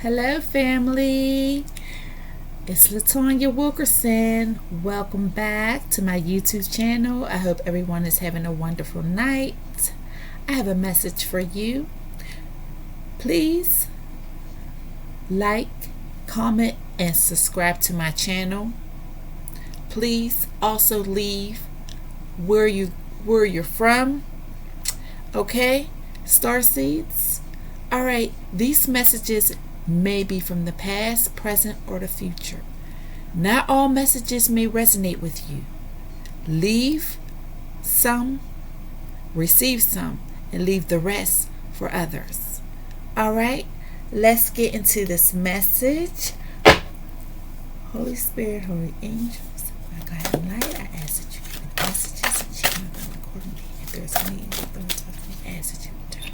Hello, family. It's Latonya Wilkerson. Welcome back to my YouTube channel. I hope everyone is having a wonderful night. I have a message for you. Please like, comment, and subscribe to my channel. Please also leave where you're from. Okay, Starseeds. All right, these messages may be from the past, present, or the future. Not all messages may resonate with you. Leave some, receive some, and leave the rest for others. All right, let's get into this message. Holy Spirit, Holy Angels, my God and light, I ask that you give me messages and channel them accordingly. If there's any thoughts, I ask that you return.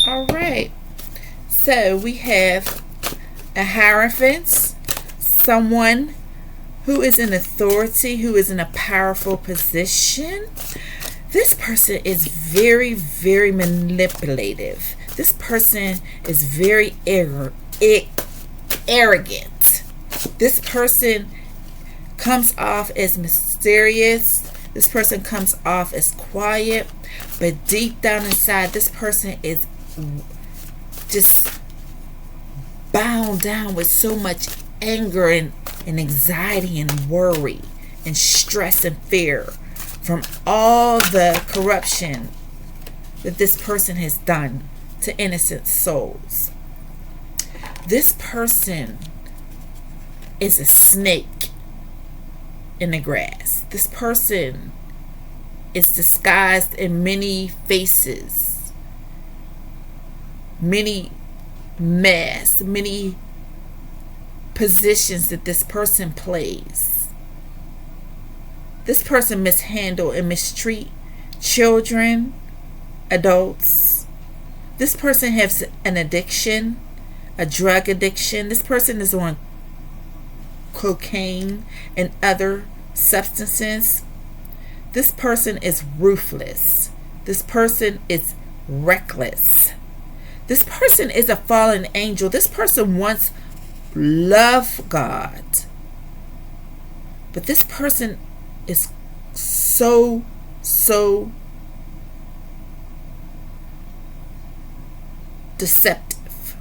All right, so we have a Hierophant, someone who is in authority, who is in a powerful position. This person is very, very manipulative. This person is very arrogant. This person comes off as mysterious. This person comes off as quiet, but deep down inside, this person is just bound down with so much anger and anxiety and worry and stress and fear from all the corruption that this person has done to innocent souls. This person is a snake in the grass. This person is disguised in many faces, many masks, many positions that this person plays. This person mishandle and mistreat children, adults. This person has an addiction, a drug addiction. This person is on cocaine and other substances. This person is ruthless. This person is reckless. This person is a fallen angel. This person once loved God. But this person is so deceptive.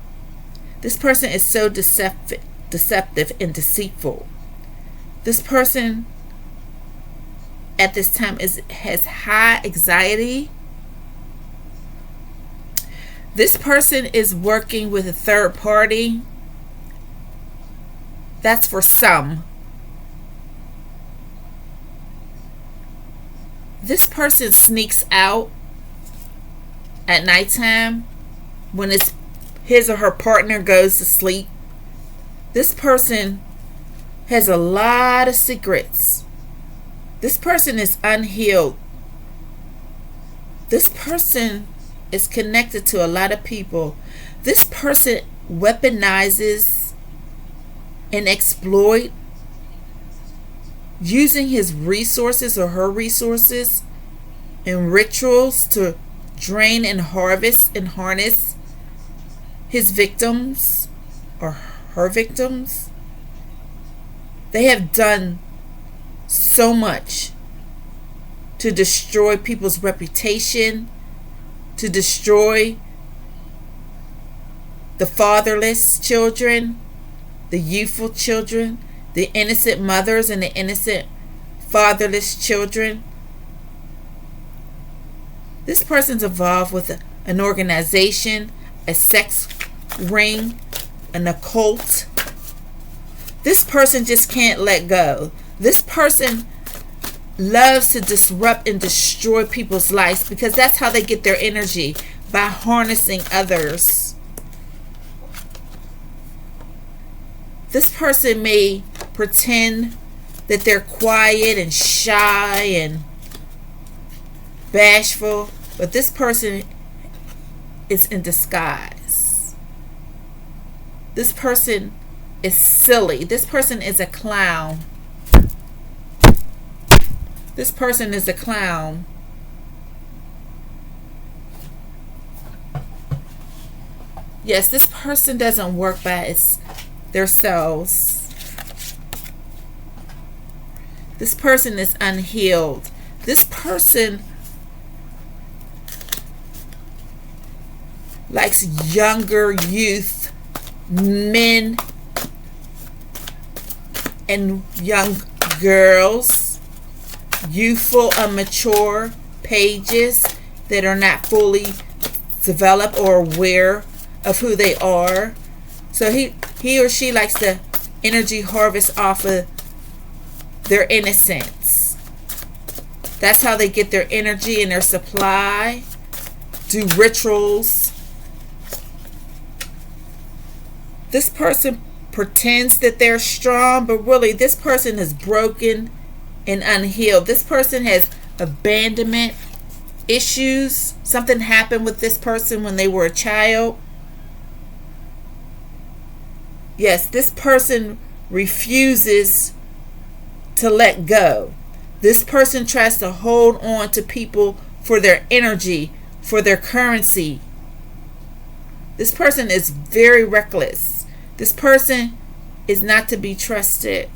This person is so deceptive and deceitful. This person at this time has high anxiety. This person is working with a third party. That's for some. This person sneaks out at nighttime when his or her partner goes to sleep. This person has a lot of secrets. This person is unhealed. This person is connected to a lot of people. This person weaponizes and exploit using his resources or her resources and rituals to drain and harvest and harness his victims or her victims. They have done so much to destroy people's reputation, to destroy the fatherless children, the youthful children, the innocent mothers and the innocent fatherless children. This person's involved with an organization, a sex ring, an occult. This person just can't let go. This person loves to disrupt and destroy people's lives because that's how they get their energy, by harnessing others. This person may pretend that they're quiet and shy and bashful, but this person is in disguise. This person is silly. This person is a clown. This person is a clown. Yes, this person doesn't work by themselves. This person is unhealed. This person likes younger youth, men, and young girls, youthful, immature pages that are not fully developed or aware of who they are. So he or she likes to energy harvest off of their innocence. That's how they get their energy and their supply. Do rituals. This person pretends that they're strong, but really this person is broken and unhealed. This person has abandonment issues. Something happened with this person when they were a child. Yes, this person refuses to let go. This person tries to hold on to people for their energy, for their currency. This person is very reckless. This person is not to be trusted.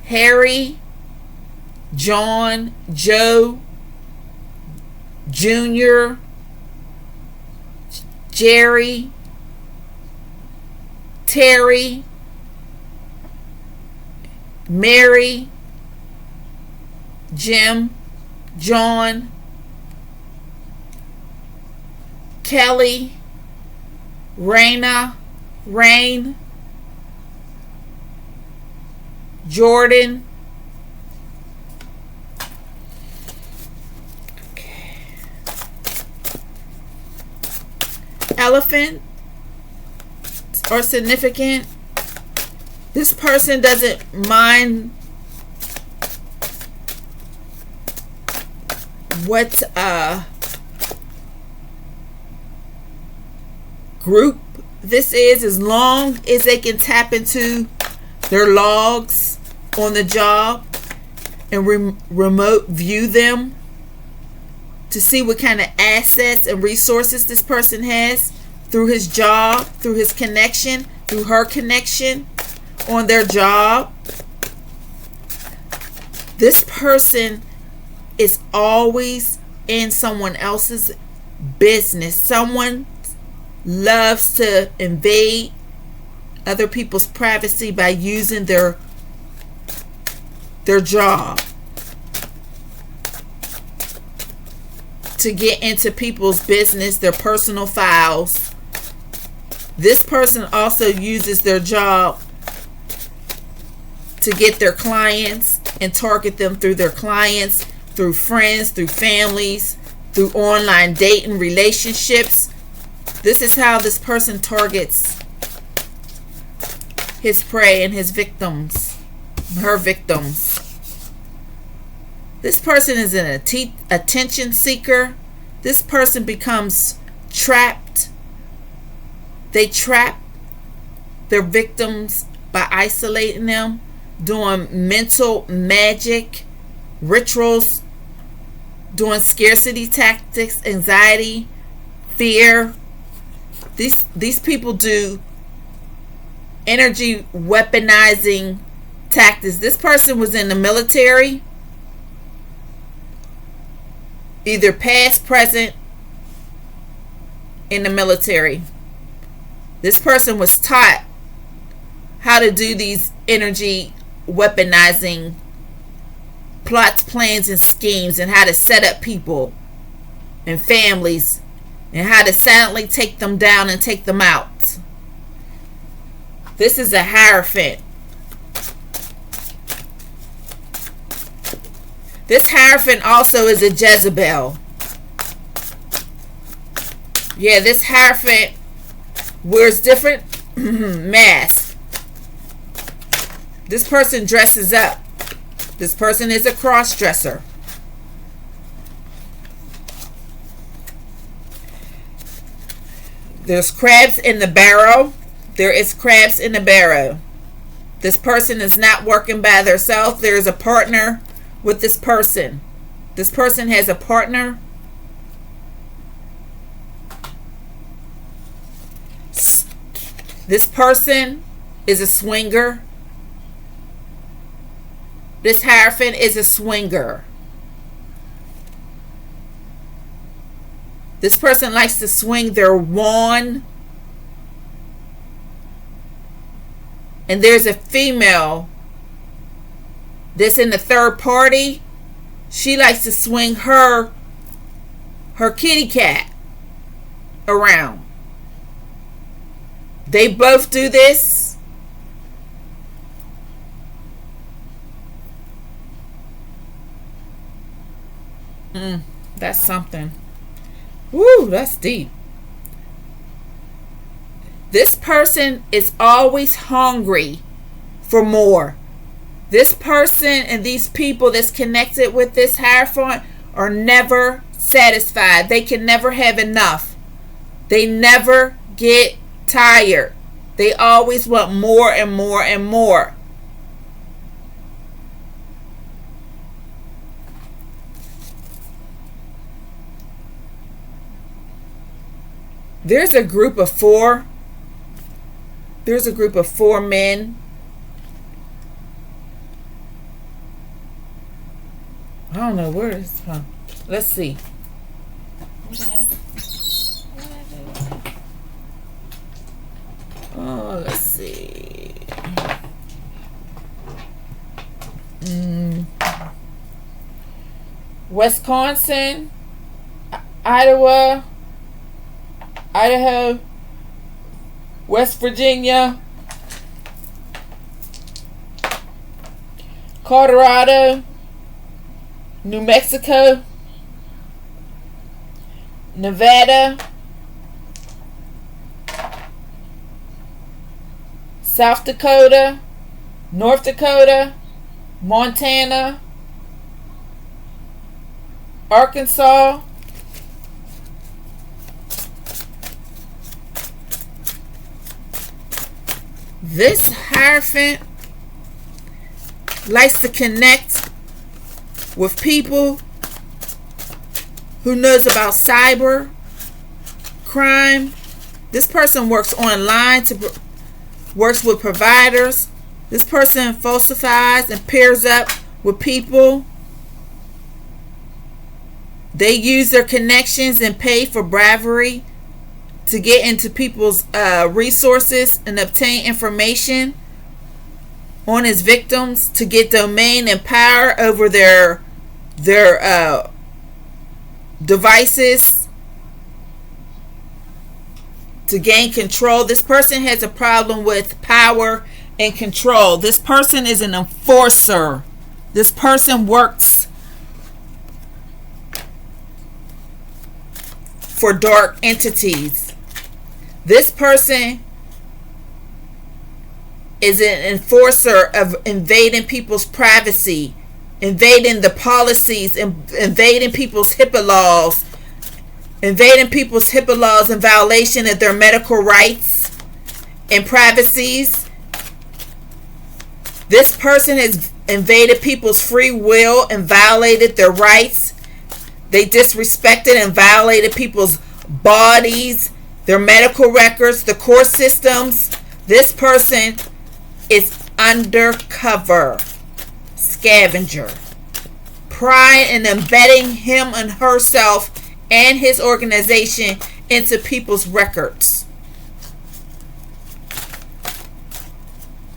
Harry, John, Joe, Junior, Jerry, Terry, Mary, Jim, John, Kelly, Raina, Rain, Jordan. Okay. Elephant or significant. This person doesn't mind what group this is, as long as they can tap into their logs on the job and remote view them to see what kind of assets and resources this person has through his job, through his connection, through her connection on their job. This person is always in someone else's business. Someone loves to invade other people's privacy by using their job to get into people's business, their personal files. This person also uses their job to get their clients and target them through their clients, through friends, through families, through online dating relationships. This is how this person targets his prey and his victims, her victims. This person is an attention seeker. This person becomes trapped. They trap their victims by isolating them, doing mental magic, rituals, doing scarcity tactics, anxiety, fear. These people do energy weaponizing tactics. This person was in the military, either past, present, in the military. This person was taught how to do these energy weaponizing plots, plans, and schemes, and how to set up people and families and how to silently take them down and take them out. This is a Hierophant. This Hierophant also is a Jezebel. Yeah, this Hierophant wears different masks. This person dresses up. This person is a cross-dresser. There's crabs in the barrel. There is crabs in the barrel. This person is not working by themselves. There is a partner with this person. This person has a partner. This person is a swinger. This Hierophant is a swinger. This person likes to swing their wand. And there's a female that's in the third party. She likes to swing her kitty cat around. They both do this. That's something. Woo, that's deep. This person is always hungry for more. This person and these people that's connected with this Hierophant are never satisfied. They can never have enough. They never get tired. They always want more and more and more. There's a group of four. There's a group of 4 men. I don't know where it's from. Let's see. Oh, let's see. Wisconsin, Iowa, Idaho, West Virginia, Colorado, New Mexico, Nevada, South Dakota, North Dakota, Montana, Arkansas, this Hierophant likes to connect with people who knows about cyber crime. This person works online works with providers. This person falsifies and pairs up with people. They use their connections and pay for bravery to get into people's resources and obtain information on his victims to get domain and power over their devices to gain control. This person has a problem with power and control. This person is an enforcer. This person works for dark entities. This person is an enforcer of invading people's privacy, invading the policies, invading people's HIPAA laws, invading people's HIPAA laws in violation of their medical rights and privacies. This person has invaded people's free will and violated their rights. They disrespected and violated people's bodies, their medical records, the court systems. This person is undercover scavenger, prying and embedding him and herself and his organization into people's records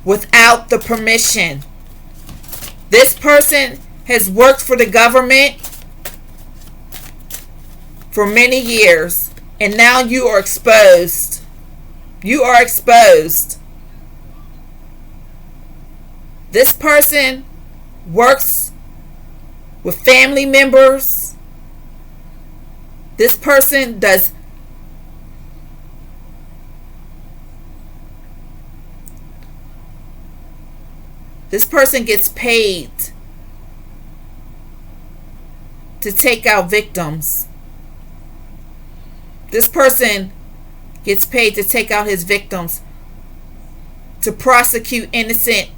without the permission. This person has worked for the government for many years, and now you are exposed. You are exposed. This person works with family members. This person does this person gets paid to take out victims. This person gets paid to take out his victims, to prosecute innocent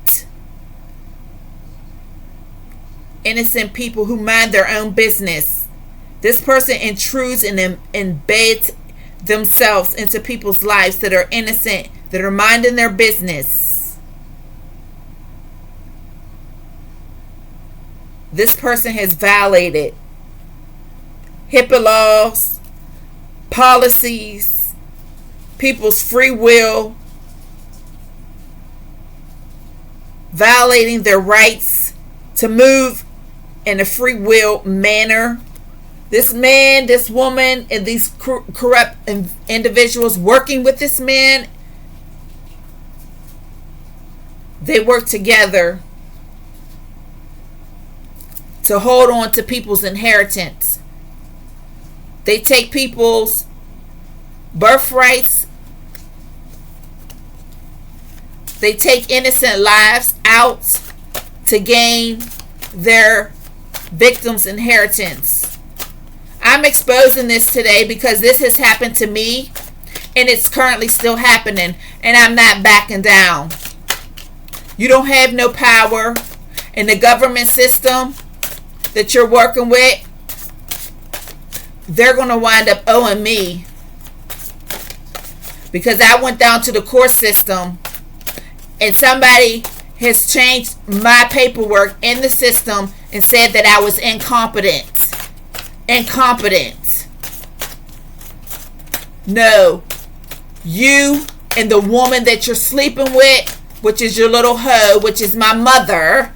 people who mind their own business. This person intrudes and embeds themselves into people's lives that are innocent, that are minding their business. This person has violated HIPAA laws, policies, people's free will, violating their rights to move in a free will manner. This man, this woman, and these corrupt individuals working with this man, they work together to hold on to people's inheritance. They take people's birthrights. They take innocent lives out to gain their victims' inheritance. I'm exposing this today because this has happened to me, and it's currently still happening, and I'm not backing down. You don't have no power in the government system that you're working with. They're going to wind up owing me because I went down to the court system and somebody has changed my paperwork in the system and said that I was incompetent. No. You and the woman that you're sleeping with, which is your little hoe, which is my mother,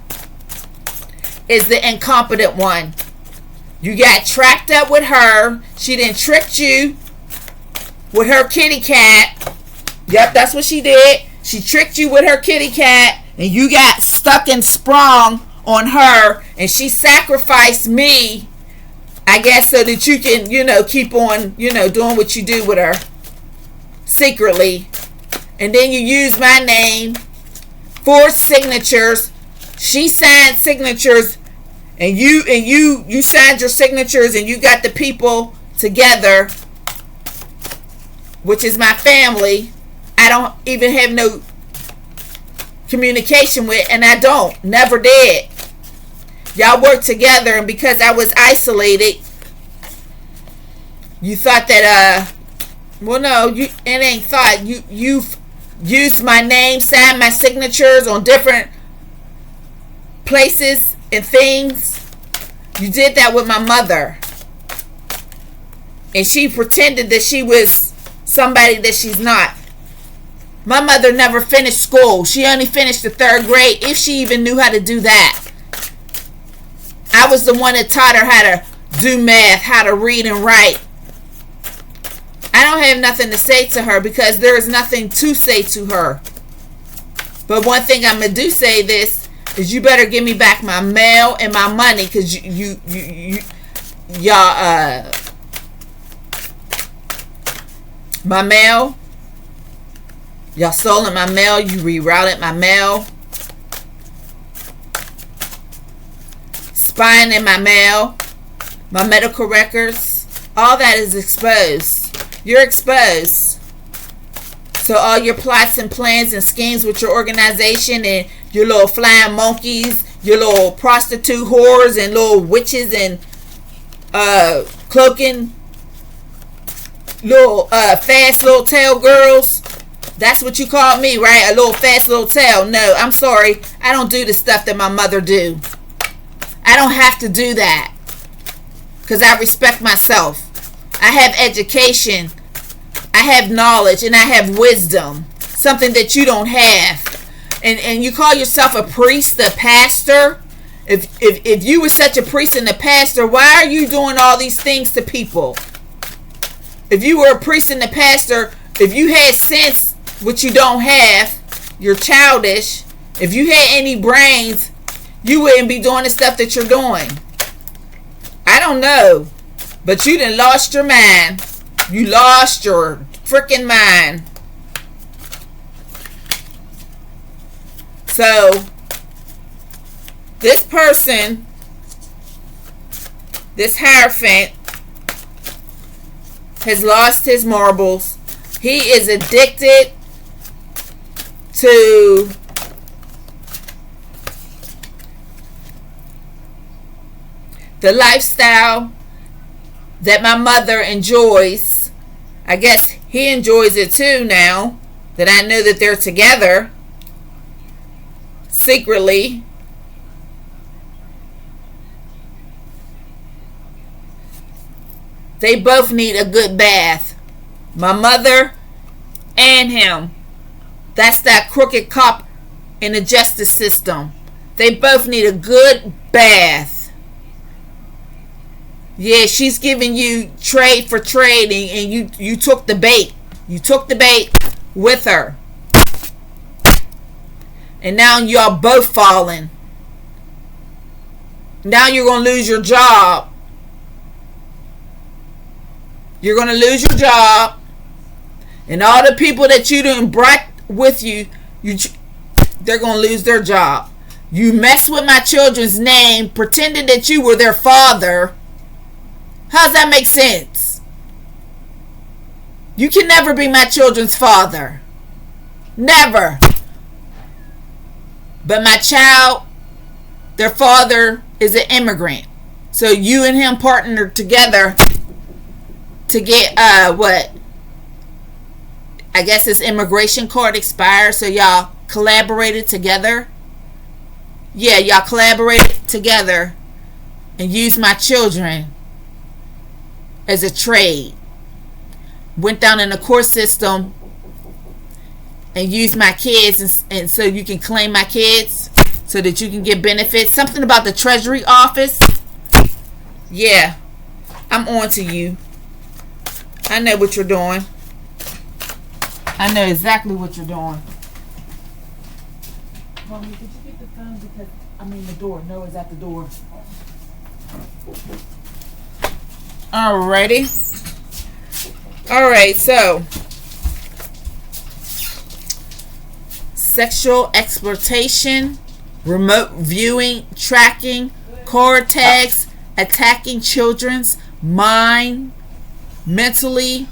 is the incompetent one. You got trapped up with her. She done tricked you with her kitty cat. Yep, that's what she did. She tricked you with her kitty cat, and you got stuck and sprung on her, and she sacrificed me, I guess, so that you can, keep on, doing what you do with her secretly. And then you use my name for signatures. She signed signatures, and you signed your signatures, and you got the people together, which is my family. I don't even have no communication with, and I don't, never did. Y'all work together, and because I was isolated, you thought that well, no, it ain't thought. You've used my name, signed my signatures on different places and things. You did that with my mother, and she pretended that she was somebody that she's not. My mother never finished school. She only finished the 3rd grade, if she even knew how to do that. I was the one that taught her how to do math, how to read and write. I don't have nothing to say to her because there is nothing to say to her. But one thing I'm going to do say this is you better give me back my mail and my money, because y'all, my mail, y'all stolen my mail, you rerouted my mail, spying in my mail, my medical records, all that is exposed. You're exposed. So all your plots and plans and schemes with your organization and your little flying monkeys, your little prostitute whores and little witches and cloaking little fast little tail girls. That's what you call me, right? A little fast little tail. No, I'm sorry. I don't do the stuff that my mother do. I don't have to do that because I respect myself. I have education, I have knowledge, and I have wisdom, something that you don't have. And you call yourself a priest, a pastor. If you were such a priest and a pastor, why are you doing all these things to people? If you were a priest and a pastor, if you had sense, which you don't have, you're childish. If you had any brains, you wouldn't be doing the stuff that you're doing. I don't know. But you done lost your mind. You lost your freaking mind. So, this person, this Hierophant, has lost his marbles. He is addicted to the lifestyle that my mother enjoys. I guess he enjoys it too now that I know that they're together secretly. They both need a good bath. My mother and him. That's that crooked cop in the justice system. They both need a good bath. Yeah, she's giving you trade for trading, and you took the bait. You took the bait with her. And now y'all both falling. Now you're going to lose your job. You're going to lose your job. And all the people that you done brought with you, they're going to lose their job. You messed with my children's name, pretended that you were their father. How does that make sense? You can never be my children's father. Never. But my child, their father is an immigrant. So you and him partnered together to get what? I guess his immigration card expired, so y'all collaborated together. Yeah, y'all collaborated together and used my children as a trade. Went down in the court system and used my kids, and so you can claim my kids so that you can get benefits. Something about the Treasury office. Yeah, I'm on to you. I know what you're doing. I know exactly what you're doing. Mommy, did you get the phone? Because the door. Noah's at the door. Alrighty. Alright, so sexual exploitation, remote viewing, tracking, card tags, attacking children's mind, mentally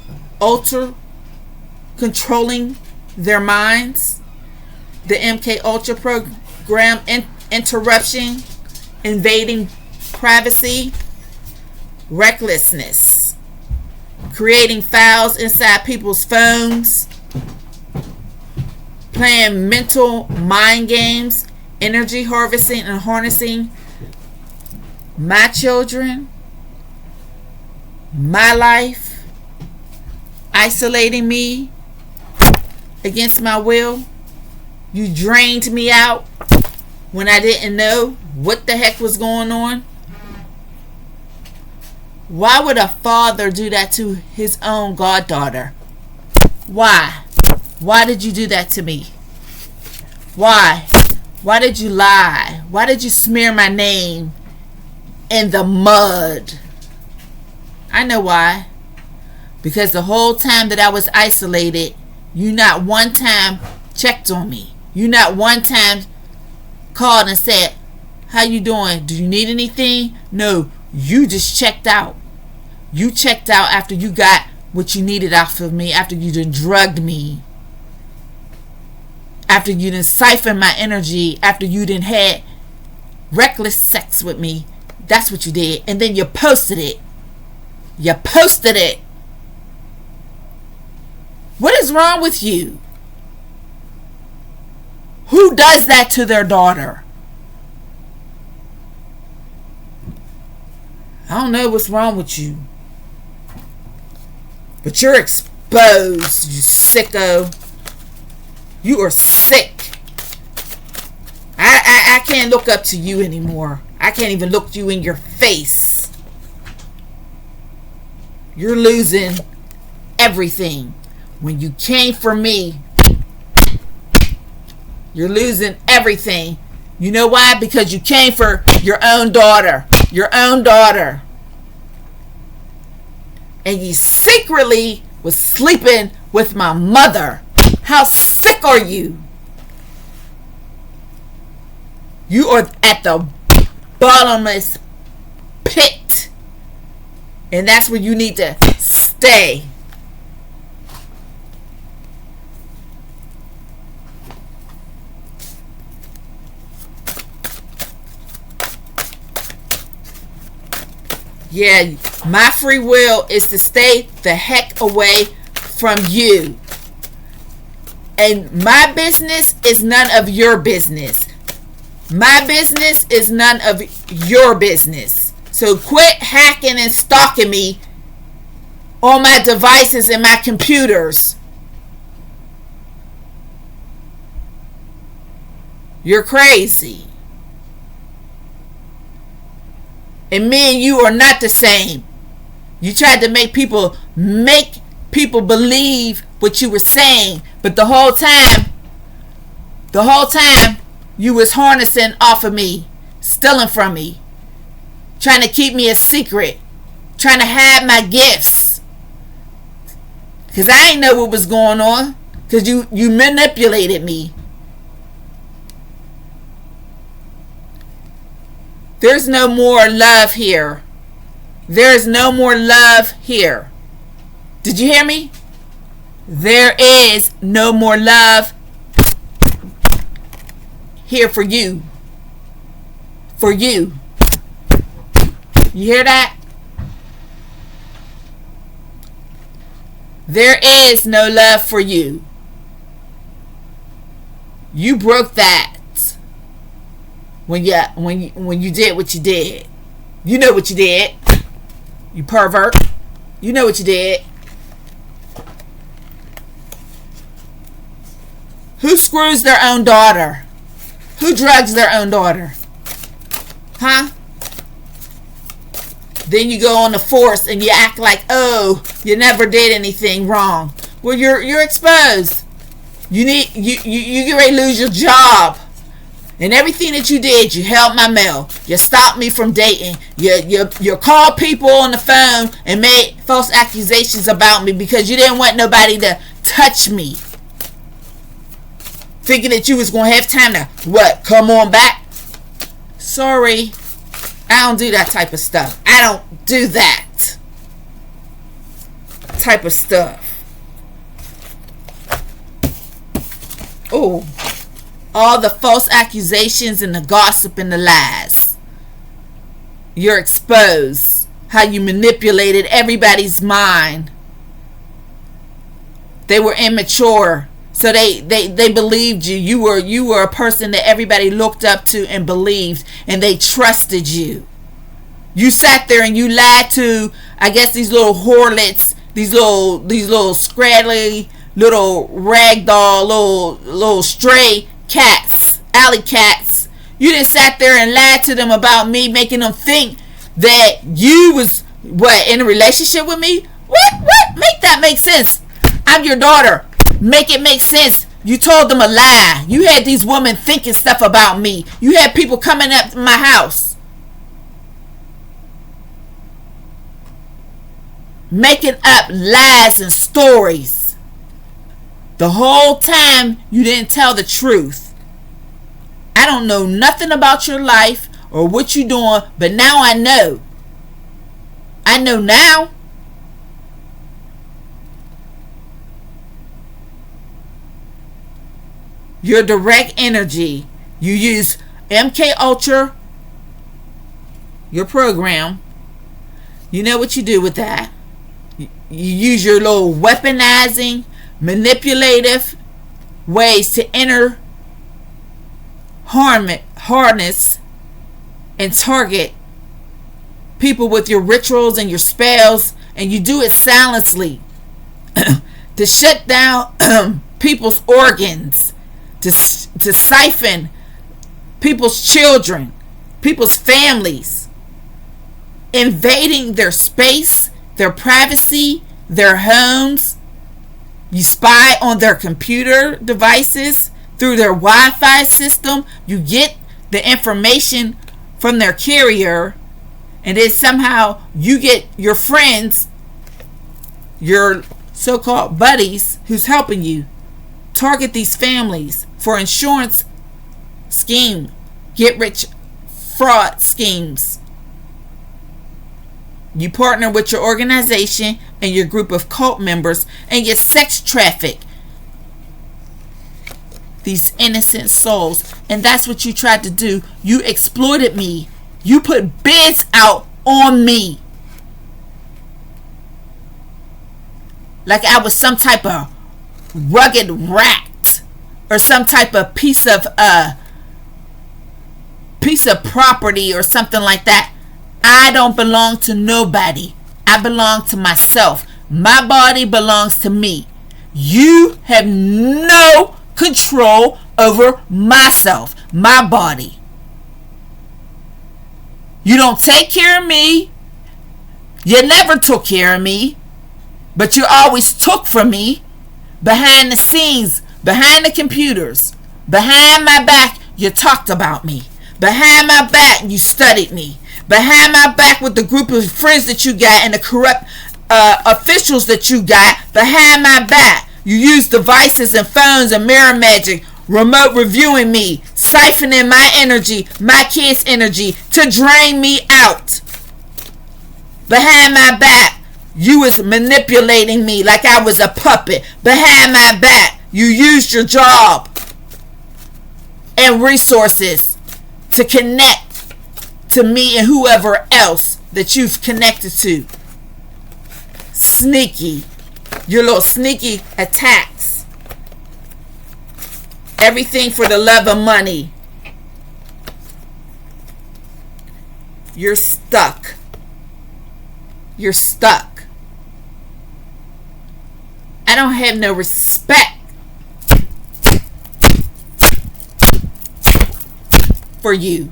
controlling their minds, the MK Ultra program, interruption, invading privacy, recklessness, creating files inside people's phones, playing mental mind games, energy harvesting and harnessing my children, my life, isolating me against my will. You drained me out when I didn't know what the heck was going on. Why would a father do that to his own goddaughter? Why? Why did you do that to me? Why? Why did you lie? Why did you smear my name in the mud? I know why. Because the whole time that I was isolated, you not one time checked on me. You not one time called and said, how you doing? Do you need anything? No, you just checked out. You checked out after you got what you needed off of me, after you done drugged me, after you done siphoned my energy, after you done had reckless sex with me. That's what you did. And then you posted it. You posted it. What is wrong with you? Who does that to their daughter? I don't know what's wrong with you. But you're exposed, you sicko. You are sick. I can't look up to you anymore. I can't even look you in your face. You're losing everything. When you came for me, you're losing everything. You know why? Because you came for your own daughter. Your own daughter. And you secretly was sleeping with my mother. How sick are you? You are at the bottomless pit. And that's where you need to stay. Yeah, my free will is to stay the heck away from you. And my business is none of your business. My business is none of your business. So quit hacking and stalking me on my devices and my computers. You're crazy. And me and you are not the same. You tried to make people believe what you were saying, but the whole time you was harnessing off of me, stealing from me, trying to keep me a secret, trying to hide my gifts. Because I didn't know what was going on, because you manipulated me. There's no more love here. There's no more love here. Did you hear me? There is no more love here for you. For you. You hear that? There is no love for you. You broke that when you did what you did. You know what you did. You pervert. You know what you did. Who screws their own daughter? Who drugs their own daughter? Huh? Then you go on the force and you act like, oh, you never did anything wrong. Well, you're exposed. You get ready to lose your job. And everything that you did, you held my mail. You stopped me from dating. You called people on the phone and made false accusations about me because you didn't want nobody to touch me. Thinking that you was going to have time to, what, come on back? Sorry. I don't do that type of stuff. I don't do that type of stuff. Oh. All the false accusations and the gossip and the lies. You're exposed. How you manipulated everybody's mind. They were immature. So they believed you. You were a person that everybody looked up to and believed, and they trusted you. You sat there and you lied to, I guess, these little harlots, these little scraggly, little ragdoll, little stray cats, alley cats. You didn't sat there and lied to them about me, making them think that you was what, in a relationship with me. What make that make sense? I'm your daughter. Make it make sense. You told them a lie. You had these women thinking stuff about me. You had people coming up to my house making up lies and stories. The whole time you didn't tell the truth. I don't know nothing about your life or what you're doing, but now I know. I know now. Your direct energy. You use MK Ultra, your program. You know what you do with that. You use your little weaponizing, manipulative ways to enter, harness, and target people with your rituals and your spells, and you do it silently to shut down people's organs, to siphon people's children, people's families, invading their space, their privacy, their homes. You spy on their computer devices through their Wi-Fi system. You get the information from their carrier, and then somehow you get your friends, your so-called buddies who's helping you target these families for insurance scheme, get rich fraud schemes. You partner with your organization and your group of cult members, and you sex traffic these innocent souls. And that's what you tried to do. You exploited me. You put bids out on me. like I was some type of rugged rat or some type of piece of property or something like that. I don't belong to nobody. I belong to myself. My body belongs to me. You have no control over myself, my body. You don't take care of me. You never took care of me, but you always took from me behind the scenes, behind the computers, behind my back. You talked about me. Behind my back, you studied me. Behind my back with the group of friends that you got and the corrupt officials that you got. Behind my back, you used devices and phones and mirror magic, remote reviewing me, siphoning my energy, my kids' energy to drain me out. Behind my back, you was manipulating me like I was a puppet. Behind my back, you used your job and resources to connect to me and whoever else that you've connected to. Sneaky. Your little sneaky attacks. Everything for the love of money. You're stuck. You're stuck. I don't have no respect for you.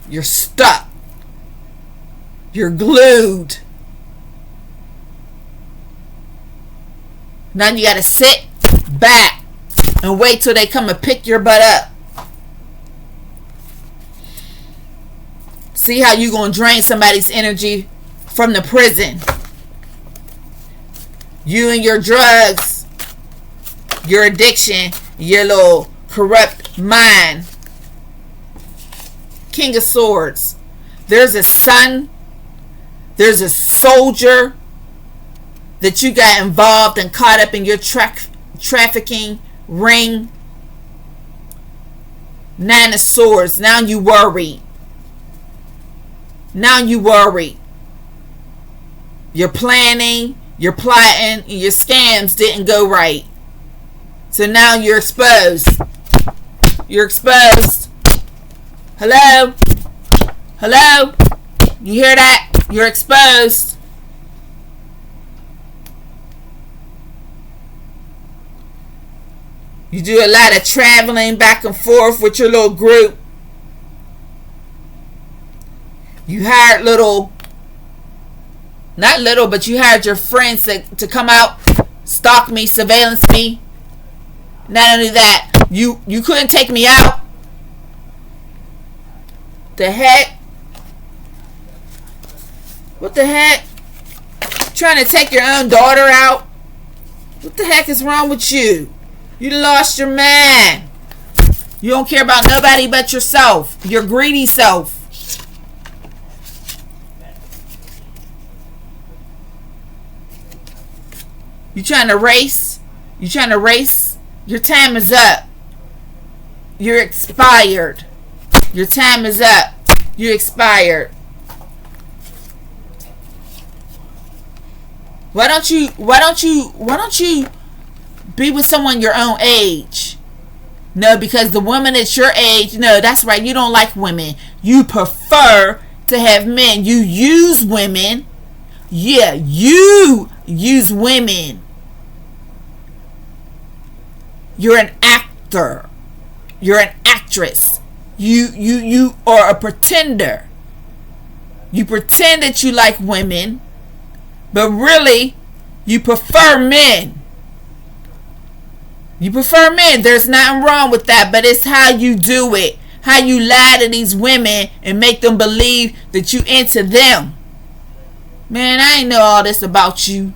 You're stuck. You're glued. Now you gotta sit back and wait till they come and pick your butt up. See how you gonna drain somebody's energy from the prison. You and your drugs, your addiction, your little corrupt mind. King of Swords. There's a son. There's a soldier that you got involved and caught up in your trafficking ring. Nine of Swords. Now you worry. Now you worry. You're planning, you're plotting, and your scams didn't go right. So now you're exposed. You're exposed. Hello? Hello? You hear that? You're exposed. You do a lot of traveling back and forth with your little group. You hired but you hired your friends to come out, stalk me, surveillance me. Not only that, you couldn't take me out. The heck? What the heck? Trying to take your own daughter out? What the heck is wrong with you? You lost your man. You don't care about nobody but yourself. Your greedy self. You trying to race? You trying to race? Your time is up. You're expired. Your time is up. You expired. Why don't you be with someone your own age? No, because the woman at your age, no, that's right, you don't like women. You prefer to have men. You use women. Yeah, you use women. You're an actor. You're an actress. You are a pretender. You pretend that you like women, but really you prefer men. You prefer men. There's nothing wrong with that, but it's how you do it. How you lie to these women and make them believe that you into them. Man, I ain't know all this about you.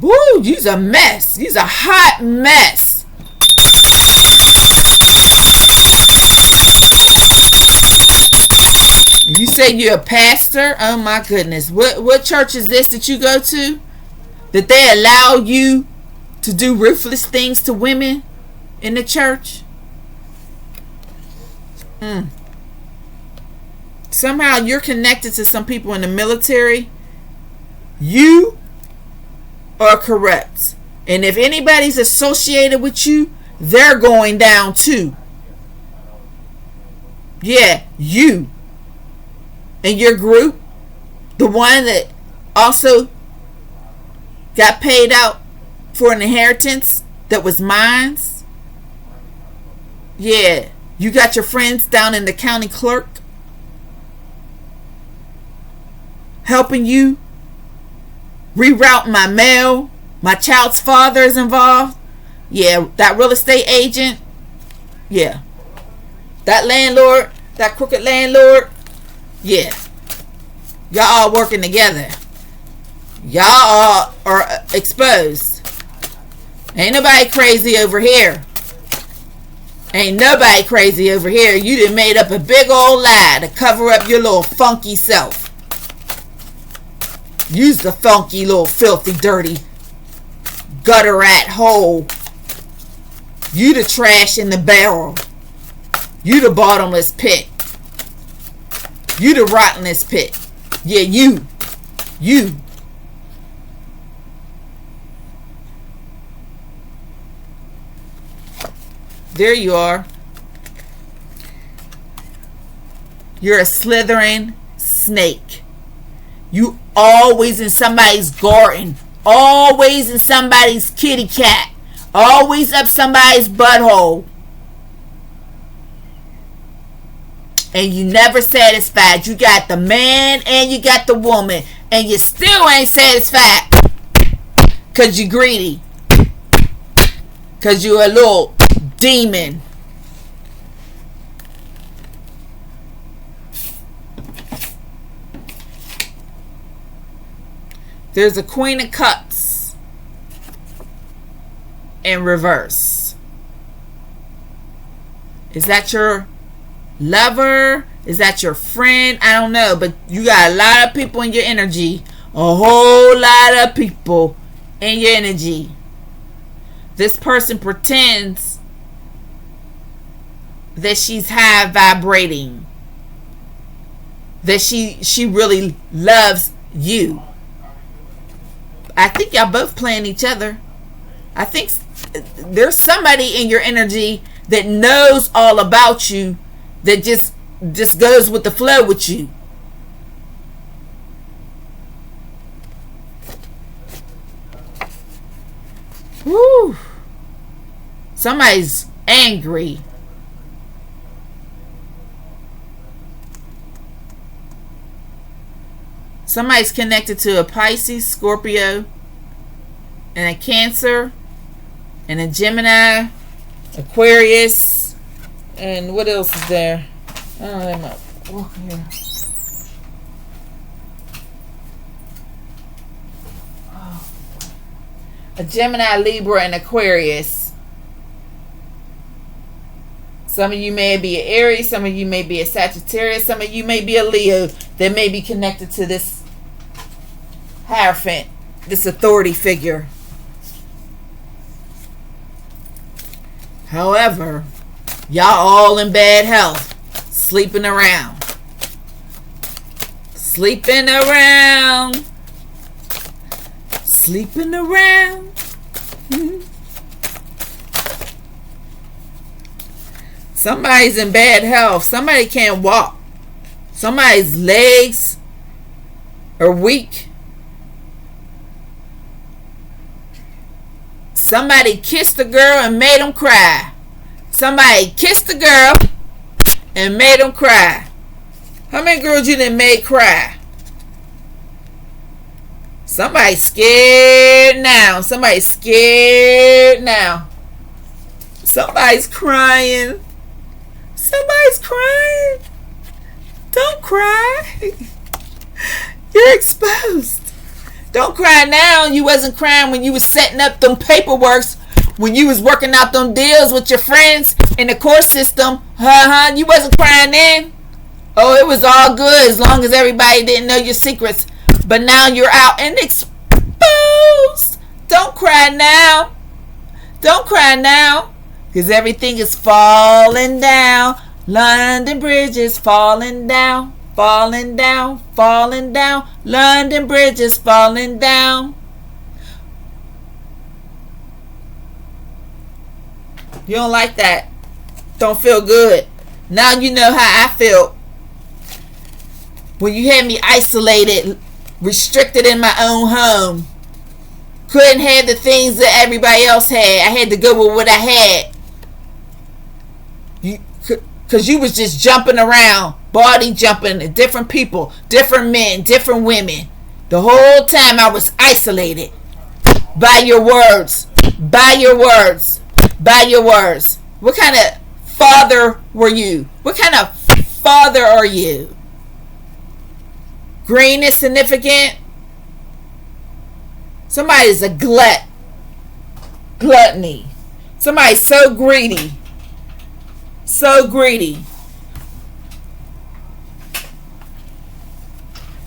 Woo, you's a mess. You's a hot mess. You say you're a pastor? Oh my goodness. What church is this that you go to? That they allow you to do ruthless things to women in the church? somehow you're connected to some people in the military. You are corrupt. And if anybody's associated with you, they're going down too. Yeah, you and your group, the one that also got paid out for an inheritance that was mine. Yeah, you got your friends down in the county clerk helping you reroute my mail. My child's father is involved. Yeah, that real estate agent. Yeah, that landlord, that crooked landlord. Yeah, y'all all working together. Y'all all are exposed. Ain't nobody crazy over here. Ain't nobody crazy over here. You done made up a big old lie to cover up your little funky self. Use the funky little filthy dirty gutter rat hole. You the trash in the barrel. You the bottomless pit. You the rottenest pit. Yeah, you. There you are. You're a slithering snake. You always in somebody's garden. Always in somebody's kitty cat. Always up somebody's butthole. And you never satisfied. You got the man and you got the woman. And you still ain't satisfied. Because you greedy. Because you a little demon. There's a Queen of Cups in reverse. Is that your lover? Is that your friend? I don't know, but you got a lot of people in your energy. A whole lot of people in your energy. This person pretends that she's high vibrating. That she really loves you. I think y'all both playing each other. I think there's somebody in your energy that knows all about you, that just goes with the flow with you. Woo! Somebody's angry. Somebody's connected to a Pisces, Scorpio, and a Cancer, and a Gemini, Aquarius, and what else is there? I don't know, I'm not walking here. Oh. A Gemini, Libra, and Aquarius. Some of you may be an Aries, some of you may be a Sagittarius, some of you may be a Leo that may be connected to this Hierophant, this authority figure. However, y'all all in bad health, sleeping around. Sleeping around. Sleeping around. Somebody's in bad health. Somebody can't walk. Somebody's legs are weak. Somebody kissed a girl and made them cry. Somebody kissed a girl and made them cry. How many girls you done made cry? Somebody's scared now. Somebody's scared now. Somebody's crying. Somebody's crying. Don't cry. You're exposed. Don't cry now. You wasn't crying when you was setting up them paperworks, when you was working out them deals with your friends in the court system. You wasn't crying then. Oh, it was all good as long as everybody didn't know your secrets. But now you're out and exposed. Don't cry now. Don't cry now. Because everything is falling down. London Bridge is falling down. falling down, falling down. London Bridge is falling down. You don't like that? Don't feel good. Now you know how I felt when you had me isolated, restricted in my own home. Couldn't have the things that everybody else had. I had to go with what I had. Because you was just jumping around, body jumping at different people, different men, different women. The whole time I was isolated. By your words. By your words. By your words. What kind of father were you? What kind of father are you? Green is significant. Somebody's a gluttony. Somebody's so greedy. So greedy.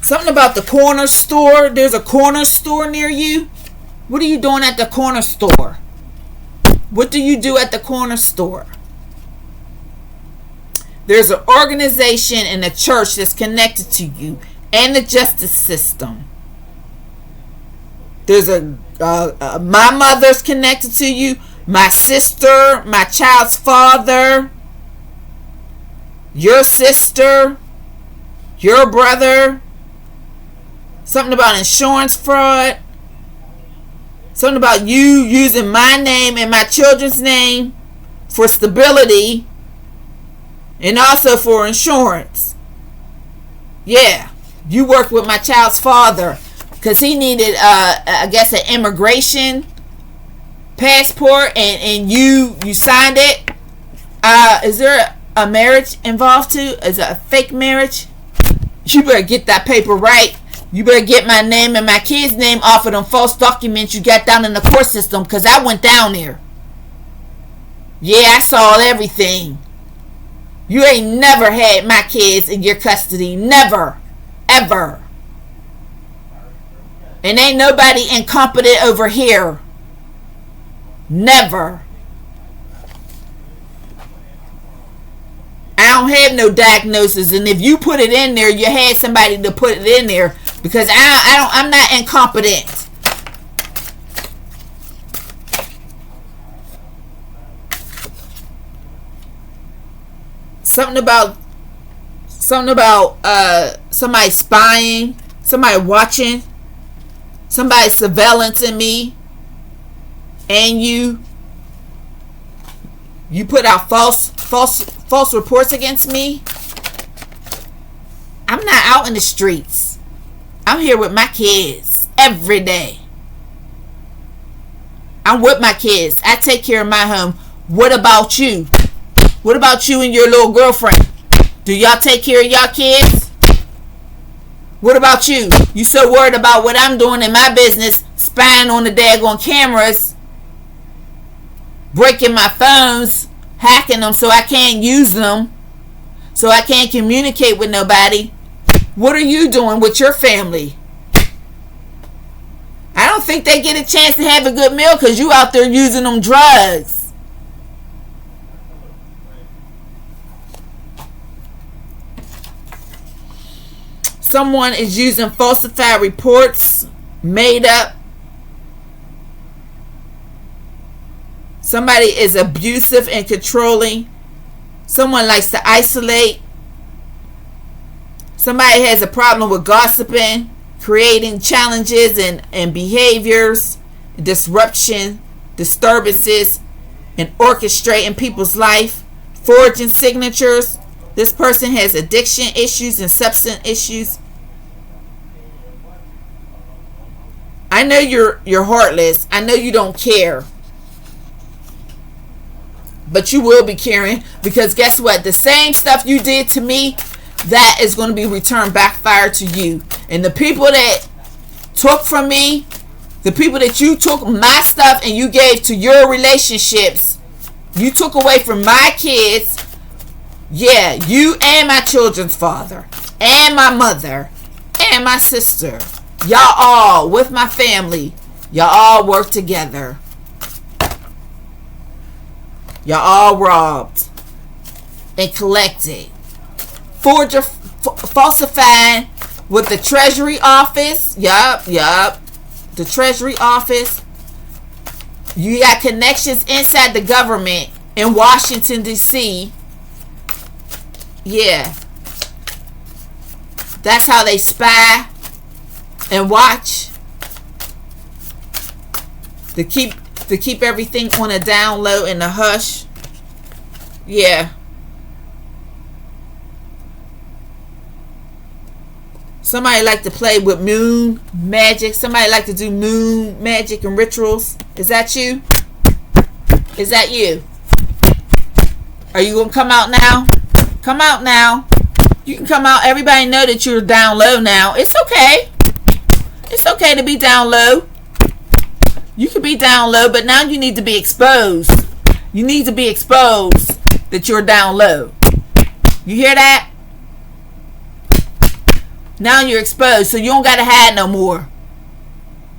Something about the corner store. There's a corner store near you. What are you doing at the corner store? What do you do at the corner store? There's an organization and a church that's connected to you and the justice system. There's my mother's connected to you, my sister, my child's father, your sister, your brother. Something about insurance fraud. Something about you using my name and my children's name for stability and also for insurance. Yeah, you worked with my child's father because he needed, I guess, an immigration passport, and you signed it. Is there a marriage involved too? Is it a fake marriage? You better get that paper right. You better get my name and my kid's name off of them false documents you got down in the court system, because I went down there. Yeah, I saw everything. You ain't never had my kids in your custody. Never. Ever. And ain't nobody incompetent over here. Never. I don't have no diagnosis, and if you put it in there, you had somebody to put it in there, because I'm not incompetent. Something about somebody spying, somebody watching, somebody surveillancing me, and you put out false reports against me. I'm not out in the streets. I'm here with my kids every day. I'm with my kids. I take care of my home. What about you? What about you and your little girlfriend? Do y'all take care of y'all kids? What about you? You so worried about what I'm doing in my business, spying on the daggone cameras, breaking my phones, hacking them so I can't use them, so I can't communicate with nobody. What are you doing with your family? I don't think they get a chance to have a good meal because you out there using them drugs. Someone is using falsified reports, made up. Somebody is abusive and controlling. Someone likes to isolate. Somebody has a problem with gossiping, creating challenges and behaviors, disruption, disturbances, and orchestrating people's life, forging signatures. This person has addiction issues and substance issues. I know you're heartless. I know you don't care. But you will be caring, because guess what? The same stuff you did to me, that is going to be returned backfire to you. And the people that took from me, the people that you took my stuff and you gave to your relationships, you took away from my kids. Yeah, you and my children's father, and my mother, and my sister. Y'all all, with my family, y'all all work together. Y'all all robbed and collected. falsifying with the Treasury office. Yup. The Treasury office. You got connections inside the government in Washington, D.C. Yeah. That's how they spy and watch. To keep everything on a down low and a hush. Yeah. Somebody like to play with moon magic. Somebody like to do moon magic and rituals. Is that you? Is that you? Are you going to come out now? Come out now. You can come out. Everybody know that you're down low now. It's okay. It's okay to be down low. You can be down low, but now you need to be exposed. You need to be exposed that you're down low. You hear that? Now you're exposed, so you don't gotta hide no more.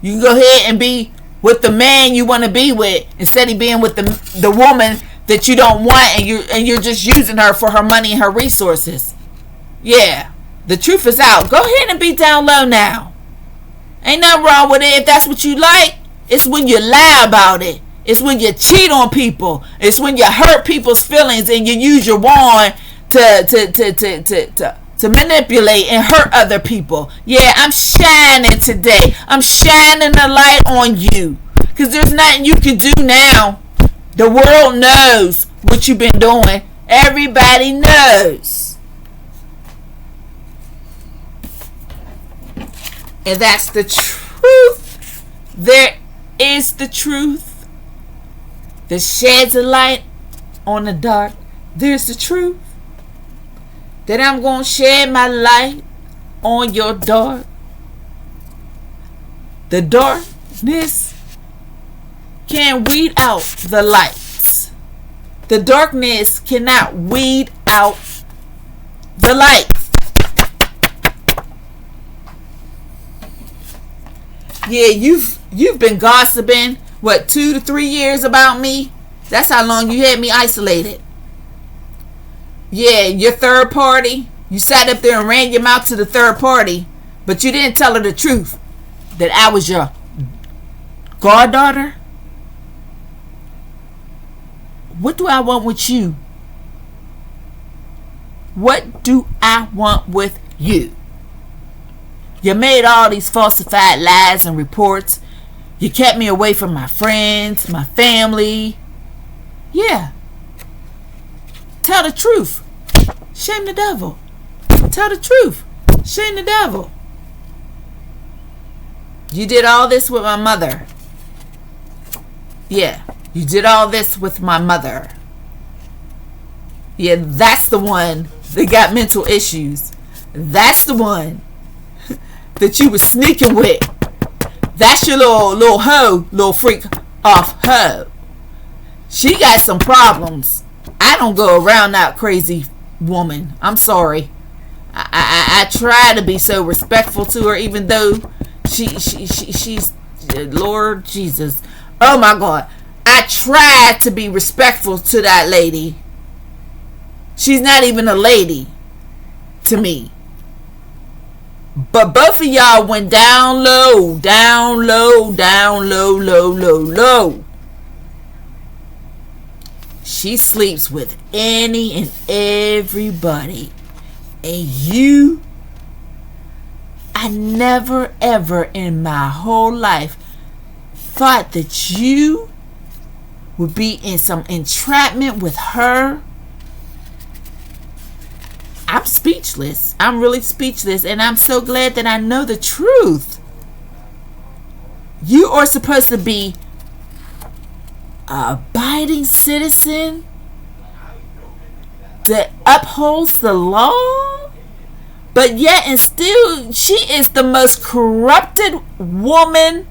You can go ahead and be with the man you want to be with instead of being with the woman that you don't want, and you're just using her for her money and her resources. Yeah, the truth is out. Go ahead and be down low now. Ain't nothing wrong with it if that's what you like. It's when you lie about it. It's when you cheat on people. It's when you hurt people's feelings and you use your wand to manipulate and hurt other people. Yeah, I'm shining today. I'm shining the light on you. Because there's nothing you can do now. The world knows what you've been doing. Everybody knows. And that's the truth. There is the truth that sheds a light on the dark. There's the truth. That I'm going to shed my light on your dark. The darkness can't weed out the lights. The darkness cannot weed out the light. Yeah, you've been gossiping, what, 2 to 3 years about me? That's how long you had me isolated. Yeah, your third party. You sat up there and ran your mouth to the third party, but you didn't tell her the truth. That I was your goddaughter. What do I want with you? What do I want with you? You made all these falsified lies and reports. You kept me away from my friends, my family. Yeah. Tell the truth. Shame the devil. Tell the truth. Shame the devil. You did all this with my mother. Yeah. You did all this with my mother. Yeah, that's the one that got mental issues. That's the one that you was sneaking with. That's your little hoe, little freak off hoe. She got some problems. I don't go around that crazy woman. I'm sorry. I try to be so respectful to her, even though she's Lord Jesus. Oh my God. I try to be respectful to that lady. She's not even a lady to me. But both of y'all went down low, down low, down low, low, low, low. She sleeps with any and everybody. And you, I never ever in my whole life thought that you would be in some entrapment with her. I'm speechless. I'm really speechless. And I'm so glad that I know the truth. You are supposed to be an abiding citizen that upholds the law, but yet and still she is the most corrupted woman,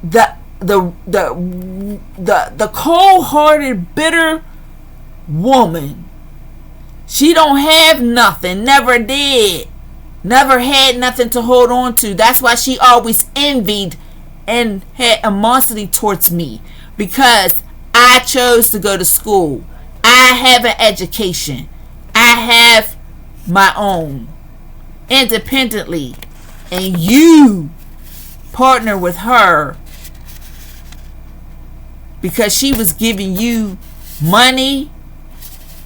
the cold-hearted, bitter woman. She don't have nothing, never did, never had nothing to hold on to. That's why she always envied and had animosity towards me, because I chose to go to school. I have an education. I have my own independently, and you partner with her because she was giving you money,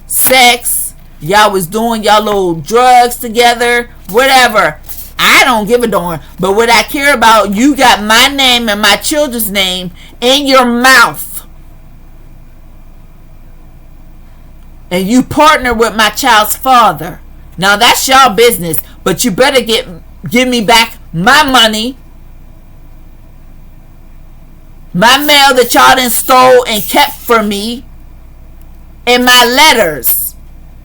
sex, y'all was doing y'all little drugs together, whatever, I don't give a darn. But what I care about, you got my name and my children's name in your mouth, and you partner with my child's father. Now that's y'all business, but you better give me back my money, my mail that y'all done stole and kept for me, and my letters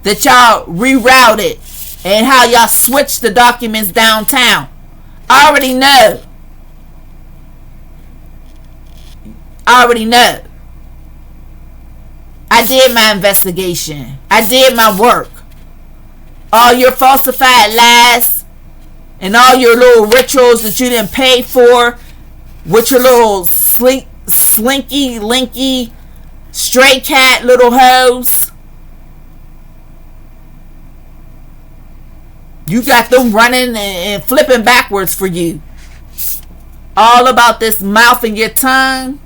that y'all rerouted, and how y'all switched the documents downtown. I already know. I did my investigation. I did my work. All your falsified lies and all your little rituals that you didn't pay for with your little slinky, linky, stray cat little hoes. You got them running and flipping backwards for you. All about this mouth and your tongue.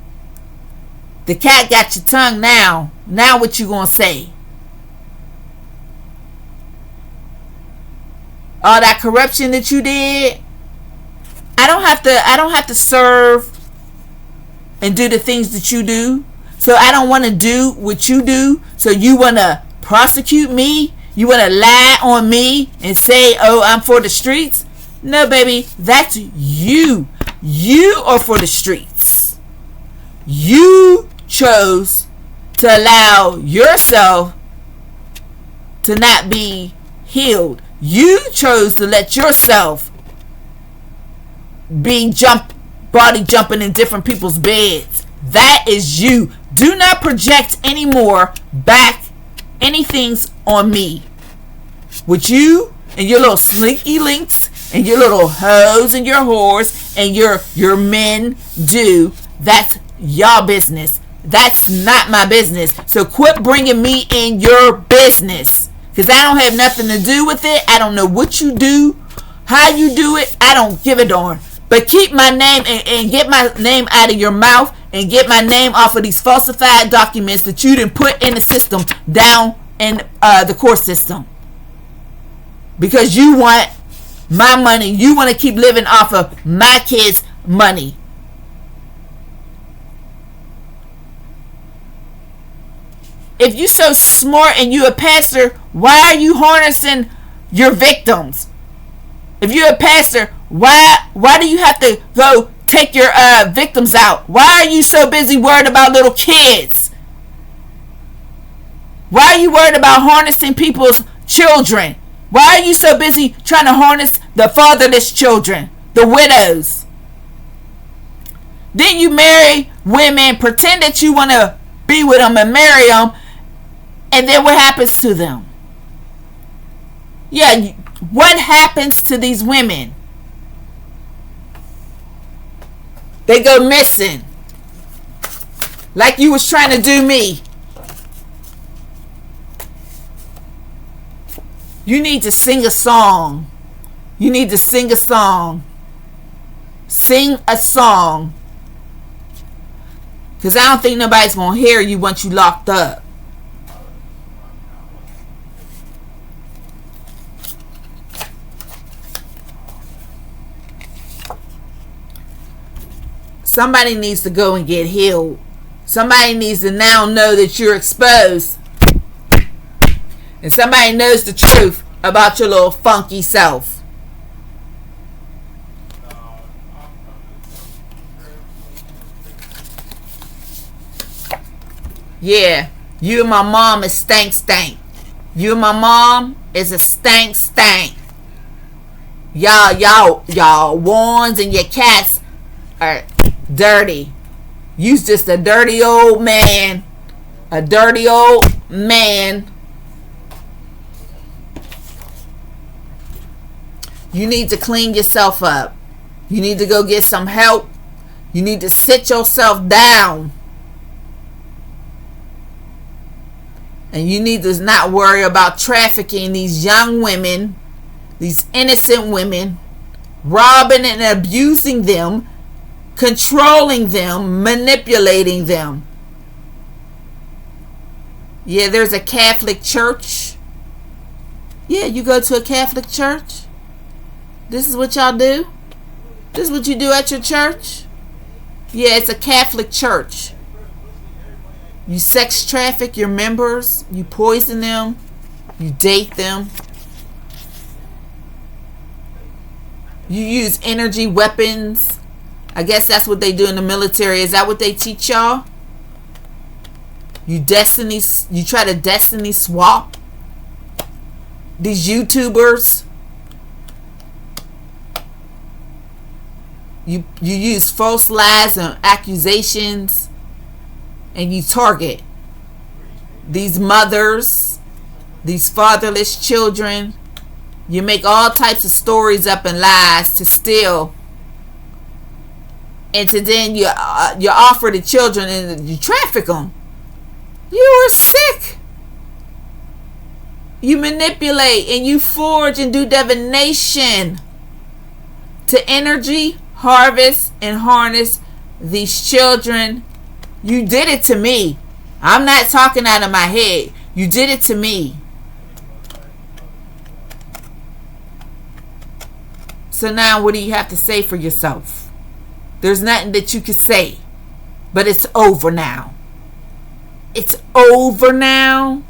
The cat got your tongue now. Now what you gonna say? All that corruption that you did. I don't have to serve and do the things that you do. So I don't want to do what you do. So you want to prosecute me? You want to lie on me and say, oh, I'm for the streets? No, baby, that's you. You are for the streets. You chose to allow yourself to not be healed. You chose to let yourself be body jumping in different people's beds. That is you. Do not project anymore back anything's on me. With you and your little slinky links and your little hoes and your whores and your men do, that's y'all business. That's not my business. So quit bringing me in your business, because I don't have nothing to do with it. I don't know what you do, how you do it. I don't give a darn. But keep my name and get my name out of your mouth, and get my name off of these falsified documents that you didn't put in the system, down in the court system. Because you want my money. You want to keep living off of my kids' money. If you so smart and you a pastor, why are you harnessing your victims? If you're a pastor, why do you have to go take your victims out? Why are you so busy worried about little kids? Why are you worried about harnessing people's children? Why are you so busy trying to harness the fatherless children, the widows? Then you marry women, pretend that you want to be with them and marry them, and then what happens to them? Yeah, what happens to these women? They go missing. Like you was trying to do me. You need to sing a song. You need to sing a song. Sing a song. Because I don't think nobody's going to hear you once you locked up. Somebody needs to go and get healed. Somebody needs to now know that you're exposed. And somebody knows the truth about your little funky self. Yeah, you and my mom is stank. You and my mom is a stank. Y'all wands and your cats are dirty. You's just a dirty old man. A dirty old man. You need to clean yourself up. You need to go get some help. You need to sit yourself down And you need to not worry about trafficking these young women, these innocent women, robbing and abusing them, controlling them, manipulating them. Yeah, there's a Catholic church. Yeah, you go to a Catholic church. This is what y'all do. This is what you do at your church. Yeah, it's a Catholic church. You sex traffic your members. You poison them. You date them. You use energy weapons. I guess that's what they do in the military. Is that what they teach y'all? You try to destiny swap these YouTubers. You use false lies and accusations, and you target these mothers, these fatherless children. You make all types of stories up and lies to steal, and to then you offer the children and you traffic them. You are sick. You manipulate and you forge and do divination to energy, harvest, and harness these children. You did it to me. I'm not talking out of my head. You did it to me. So now what do you have to say for yourself? There's nothing that you can say. But it's over now. It's over now.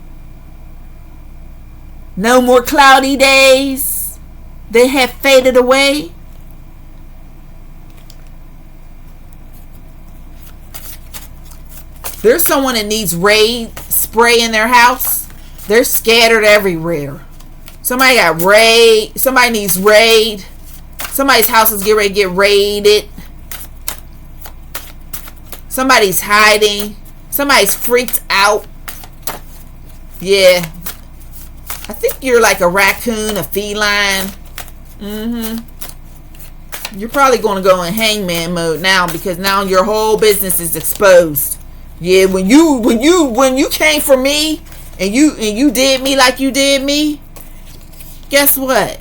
No more cloudy days. They have faded away. There's someone that needs Raid spray in their house. They're scattered everywhere. Somebody got Raid. Somebody needs Raid. Somebody's house is getting ready to get raided. Somebody's hiding. Somebody's freaked out. Yeah. I think you're like a raccoon, a feline. You're probably going to go in hangman mode now, because now your whole business is exposed. Yeah, when you came for me and you did me like you did me, guess what?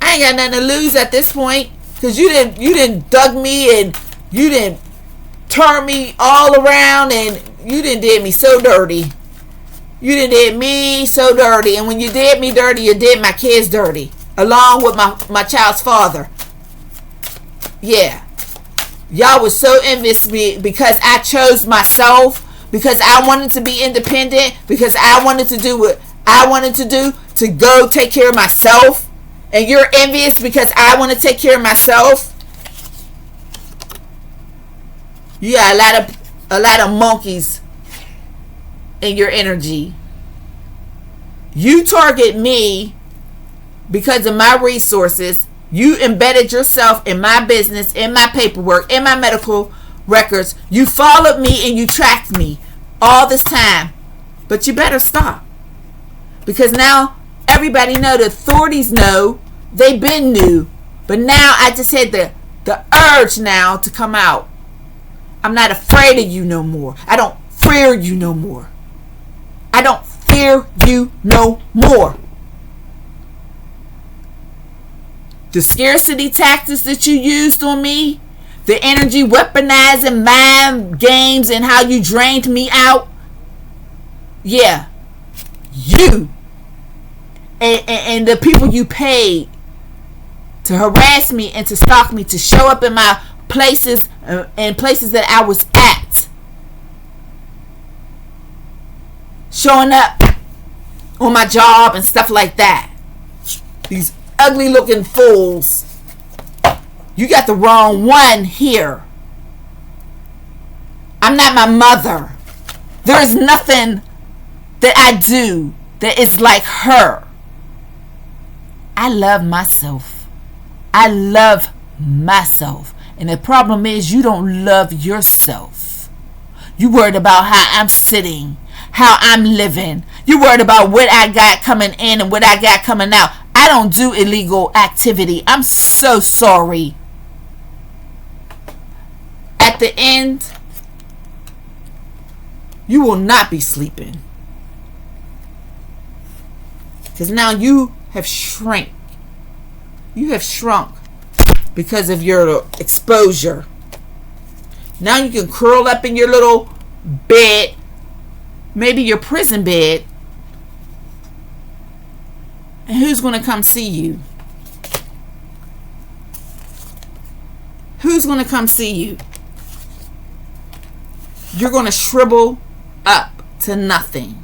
I ain't got nothing to lose at this point, because you didn't dug me and you didn't turn me all around, and you did me so dirty. You did me so dirty, and when you did me dirty, you did my kids dirty, along with my child's father. Yeah. Y'all was so envious me because I chose myself, because I wanted to be independent, because I wanted to do what I wanted to do, to go take care of myself. And you're envious because I want to take care of myself. You got a lot of monkeys in your energy. You target me because of my resources. You embedded yourself in my business, in my paperwork, in my medical records. You followed me and you tracked me all this time. But you better stop. Because now everybody know, the authorities know, they been knew. But now I just had the urge now to come out. I'm not afraid of you no more. I don't fear you no more. I don't fear you no more. The scarcity tactics that you used on me, the energy weaponizing mind games and how you drained me out. Yeah. You and the people you paid to harass me and to stalk me, to show up in my places and places that I was at. Showing up on my job and stuff like that. These ugly looking fools. You got the wrong one here. I'm not my mother. There is nothing that I do that is like her. I love myself. I love myself. And the problem is, you don't love yourself. You worried about how I'm sitting, how I'm living. You worried about what I got coming in and what I got coming out. I don't do illegal activity. I'm so sorry. At the end, you will not be sleeping. Because now you have shrunk. You have shrunk because of your exposure. Now you can curl up in your little bed, maybe your prison bed, and who's going to come see you? Who's going to come see you? You're going to shrivel up to nothing.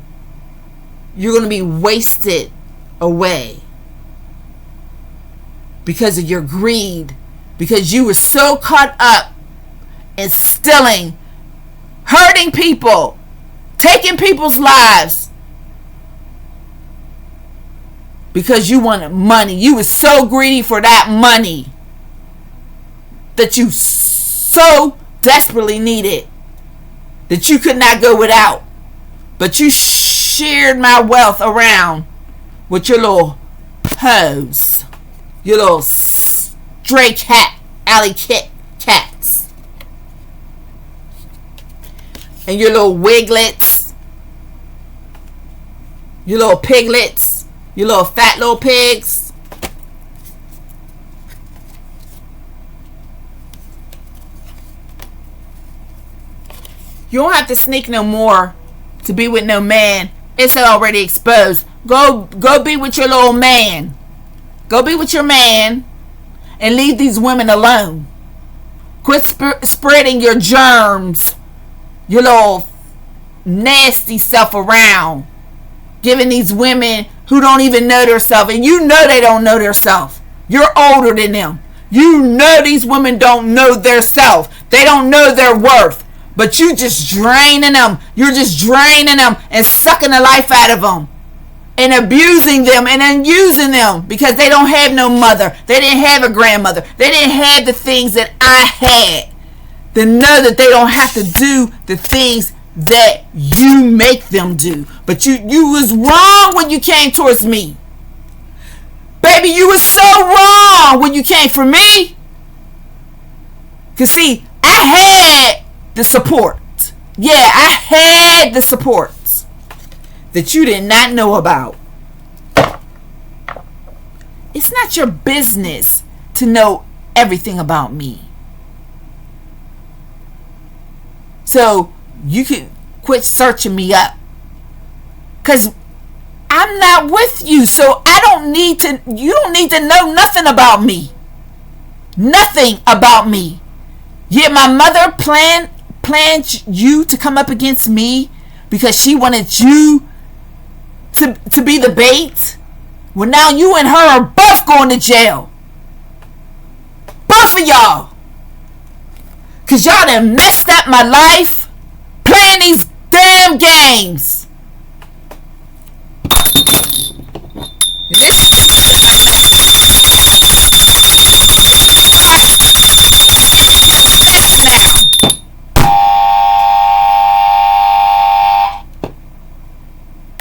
You're going to be wasted away because of your greed, because you were so caught up in stealing, hurting people, taking people's lives, because you wanted money. You were so greedy for that money that you so desperately needed that you could not go without. But you shared my wealth around with your little hoes, your little stray cat, alley cats, and your little wiglets, your little piglets, your little fat little pigs. You don't have to sneak no more to be with no man. It's already exposed. Go be with your little man. Go be with your man and leave these women alone. Quit spreading your germs, your little nasty stuff around, giving these women who don't even know themselves, and you know they don't know themselves. You're older than them. You know these women don't know themselves. They don't know their worth. But you just draining them. You're just draining them and sucking the life out of them. And abusing them and then using them because they don't have no mother. They didn't have a grandmother. They didn't have the things that I had. To know that they don't have to do the things that you make them do. But you was wrong when you came towards me. Baby, you was so wrong when you came for me. Because see, I had the support. Yeah, I had the support that you did not know about. It's not your business to know everything about me. So you can quit searching me up. Because I'm not with you. So you don't need to know nothing about me. Nothing about me. Yet my mother planned you to come up against me because she wanted you to be the bait. Well, now you and her are both going to jail. Both of y'all. Because y'all done messed up my life playing these damn games. And this